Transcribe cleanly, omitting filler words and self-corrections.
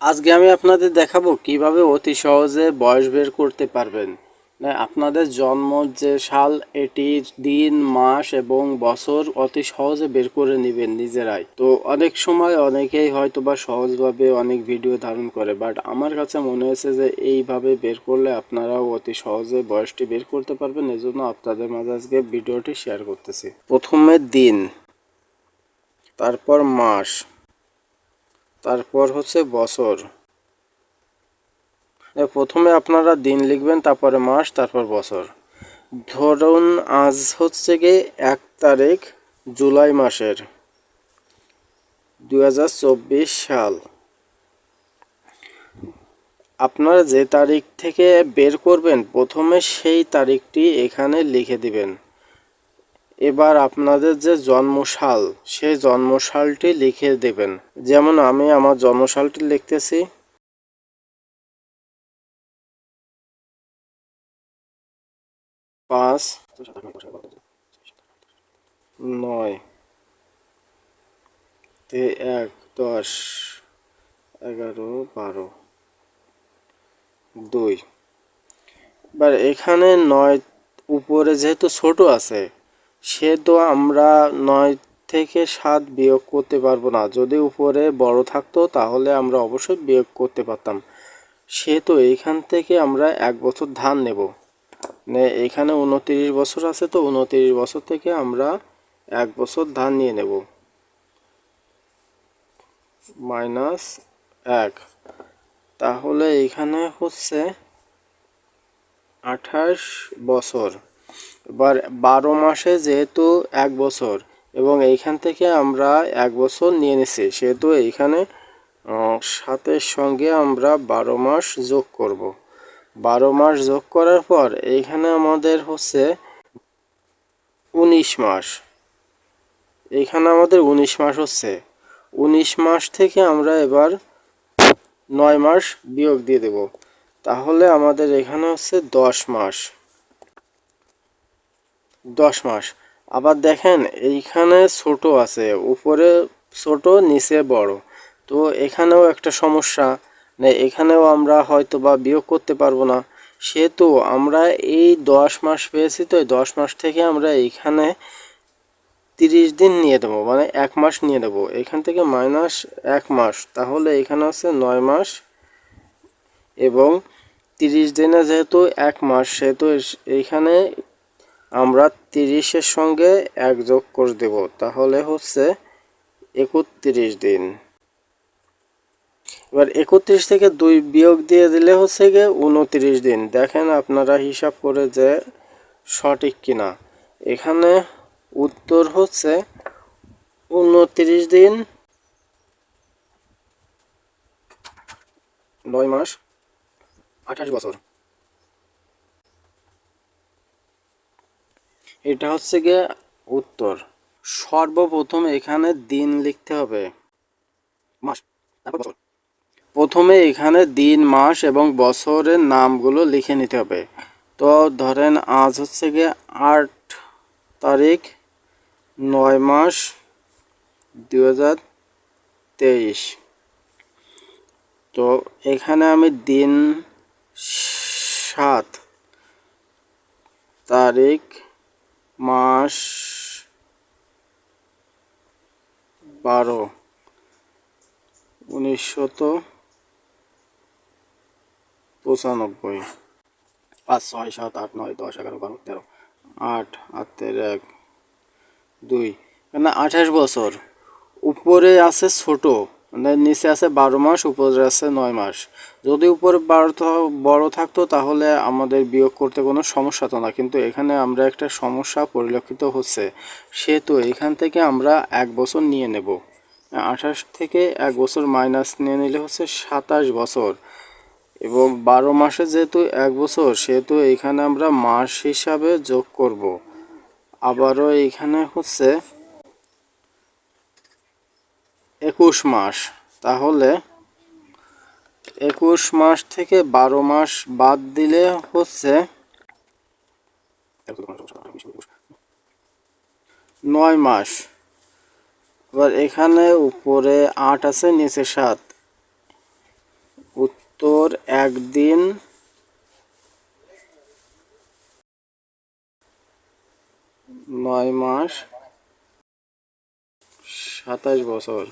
আজকে আমি আপনাদের দেখাবো কিভাবে অতি সহজে বয়স বের করতে পারবেন। না, আপনাদের জন্ম যে সাল এটির দিন মাস এবং বছর অতি সহজে বের করে নেবেন নিজেরাই। তো অনেক সময় অনেকেই হয়তো বা সহজভাবে অনেক ভিডিও ধারণ করে, বাট আমার কাছে মনে হয়েছে যে এইভাবে বের করলে আপনারাও অতি সহজে বয়সটি বের করতে পারবেন। এজন্য আপনাদের মাঝে আজকে ভিডিওটি শেয়ার করতেছি। প্রথমে দিন, তারপর মাস, তারপর হচ্ছে বছর। প্রথমে আপনারা দিন লিখবেন, তারপরে মাস, তারপর বছর। ধরুন আজ হচ্ছে গিয়ে 1 তারিখ জুলাই মাসের 2024 সাল। আপনারা যে তারিখ থেকে বের করবেন প্রথমে সেই তারিখটি এখানে লিখে দিবেন। এবার আপনাদের যে জন্মসাল সেই জন্মসালটি লিখে দেবেন। যেমন আমি আমার জন্মসালটি লিখতেছি 5/9 1 10 11 12 2। এবার এখানে 9 উপরে যেহেতু ছোট আছে সেহেতু আমরা 9 থেকে 7 বিয়োগ করতে পারবো না। যদি উপরে বড় থাকতো তাহলে আমরা অবশ্যই বিয়োগ করতে পারতাম। সেহেতু এইখান থেকে আমরা 1 বছর ধার নেব। এখানে 29 বছর আছে, তো 29 বছর থেকে আমরা 1 বছর ধার নিয়ে নেব। -1, তাহলে এখানে হচ্ছে 28 বছর। এবার 12 মাসে যেহেতু 1 বছর এবং এইখান থেকে আমরা 1 বছর নিয়ে নিছি, সেহেতু এইখানে 7-এর সঙ্গে আমরা 12 মাস যোগ করব। 12 মাস যোগ করার পর এইখানে আমাদের হচ্ছে 19 মাস। এইখানে আমাদের 19 মাস হচ্ছে। 19 মাস থেকে আমরা এবার 9 মাস বিয়োগ দিয়ে দেব। তাহলে আমাদের এখানে হচ্ছে 10 মাস। 10 মাস। আবার দেখেন এইখানে ছোট আছে, উপরে ছোট নিচে বড়। তো এখানেও একটা সমস্যা, এখানেও আমরা হয়তো বা বিয়োগ করতে পারবো না। সেহেতু আমরা এই 10 মাস পেয়েছি, তো এই 10 মাস থেকে আমরা এইখানে 30 দিন নিয়ে দেবো, মানে 1 মাস নিয়ে দেবো। এখান থেকে -1 মাস, তাহলে এখানে আছে 9 মাস এবং 30 দিনে যেহেতু 1 মাস, সেহেতু এইখানে আমরা 30-এর সঙ্গে 1 যোগ করে দেব, তাহলে হচ্ছে 31 দিন। এবার 31 থেকে 2 বিয়োগ দিয়ে দিলে হচ্ছে গিয়ে 29 দিন। দেখেন আপনারা হিসাব করে যে সঠিক কিনা। এখানে উত্তর হচ্ছে 29 দিন 9 মাস 28 বছর। এটা হচ্ছে গিয়ে উত্তর। সর্বপ্রথম এখানে দিন লিখতে হবে, মাস, তারপর বছর। প্রথমে এখানে দিন মাস এবং বছরের নামগুলো লিখে নিতে হবে। তো ধরেন আজ হচ্ছে গিয়ে 8 তারিখ 9 মাস 2023। তো এখানে আমি দিন 7 তারিখ মাস 12 1995। 5 6 7 8 9 10 11 12 13 8 8 1 2, মানে 28 বছর। উপরে আছে ছোট, মানে নিচে আছে 12 মাস, উপরে আছে 9 মাস। যদি উপরে বড় থাকতো তাহলে আমাদের বিয়োগ করতে কোনো সমস্যা হতো না, কিন্তু এখানে আমরা একটা সমস্যা পরিলক্ষিত হচ্ছে। সেহেতু এখান থেকে আমরা 1 বছর নিয়ে নেব। 28 থেকে 1 বছর মাইনাস নিয়ে নিলে হচ্ছে 27 বছর। এবং 12 মাসে যেহেতু 1 বছর, সেহেতু এখানে আমরা মাস হিসাবে যোগ করব। আবারও এখানে হচ্ছে 21 মাস। তাহলে 21 মাস থেকে 12 মাস বাদ দিলে হচ্ছে 9 মাস। এবার এখানে উপরে 8 আছে, নিচে 7, উত্তর: একদিন, 9 মাস, 27 বছর।